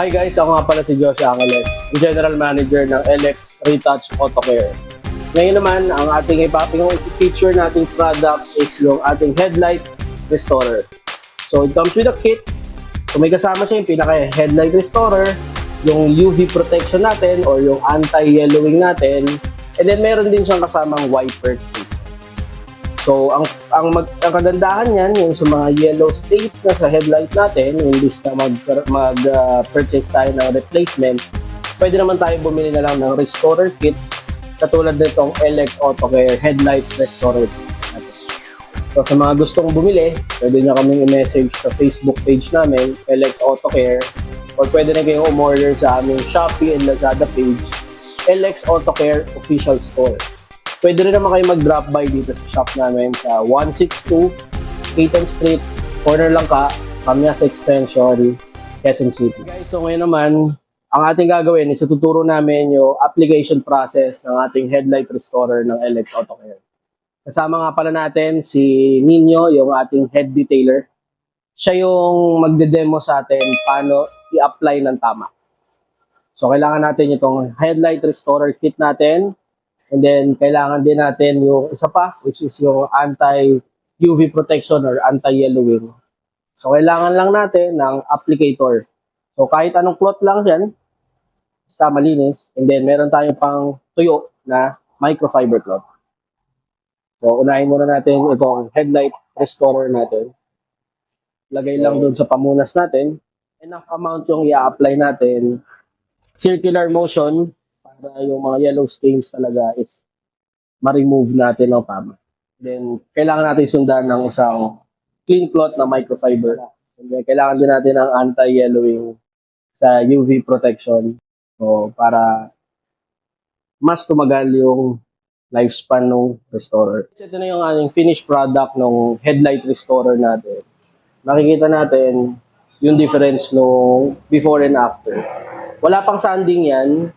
Hi guys, ako nga pala si Josh Angeles, General Manager ng LX Retouch Auto Care. Ngayon naman, ang ating feature nating product is yung ating headlight restorer. So it comes with a kit. So may kasama siya yung pinaka-headlight restorer, yung UV protection natin or yung anti-yellowing natin, and then meron din siyang kasamang wiper kit. So, ang kagandahan niyan, yung sa mga yellow stains na sa headlight natin, imbis na mag-purchase tayo ng replacement, pwede naman tayo bumili na lang ng restorer kit katulad nitong LX Auto Care Headlight Restorer Kit. So, sa mga gustong bumili, pwede nyo kaming i-message sa Facebook page namin, LX Auto Care, or pwede na kayong umorder sa aming Shopee and Lazada page, LX Auto Care Official Store. Pwede rin naman kayo mag-drop by dito sa shop namin sa 162 8th Street, corner lang ka, Camias Extension, Quezon City. Guys, so ngayon naman, ang ating gagawin is tuturo namin yung application process ng ating headlight restorer ng LX Auto Care. Kasama nga pala natin si Nino, yung ating head detailer. Siya yung magde-demo sa atin paano i-apply ng tama. So kailangan natin itong headlight restorer kit natin. And then, kailangan din natin yung isa pa, which is yung anti-UV protection or anti-yellowing. So, kailangan lang natin ng applicator. So, kahit anong cloth lang yan, basta malinis. And then, meron tayong pang tuyo na microfiber cloth. So, unahin muna natin itong headlight restorer natin. Lagay lang dun sa pamunas natin. Enough amount yung i-apply natin. Circular motion, para yung mga yellow stains talaga is ma-remove natin ng tama. Then, kailangan natin sundan ng isang clean cloth na microfiber. And then, kailangan din natin ng anti-yellowing sa UV protection. So, para mas tumagal yung lifespan ng restorer. Ito na yung ating finished product ng headlight restorer natin. Makikita natin yung difference no before and after. Wala pang sanding yan.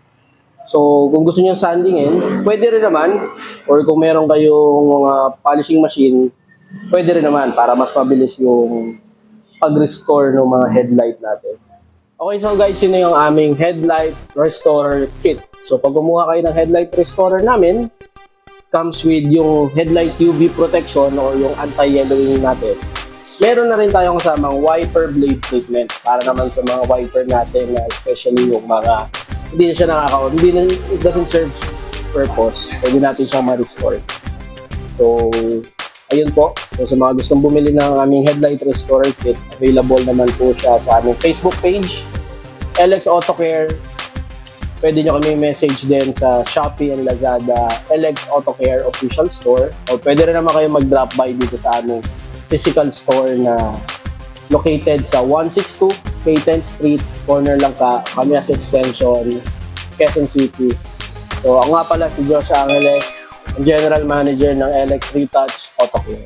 So, kung gusto niyo sandingin, pwede rin naman. Or kung meron kayong mga polishing machine, pwede rin naman para mas mabilis yung pag-restore ng mga headlight natin. Okay, so guys, yun na yung aming headlight restorer kit. So, pag kumuha kayo ng headlight restorer namin, comes with yung headlight UV protection or yung anti-yellowing natin. Meron na rin tayong kasamang wiper blade treatment para naman sa mga wiper natin, especially yung mga hindi na siya it doesn't serve purpose. Pwede natin siyang ma-restore. So, ayun po. So, sa mga gustong bumili ng aming headlight restorer kit, available naman po siya sa aming Facebook page, LX Auto Care. Pwede nyo kami message din sa Shopee and Lazada, LX Auto Care Official Store. O pwede rin naman kayo mag-drop by dito sa aming physical store na located sa 162 8th Street, corner lang ka, Camias Extension, Quezon City. So, ako nga pala si Josh Angeles, General Manager ng LX Retouch Auto Care.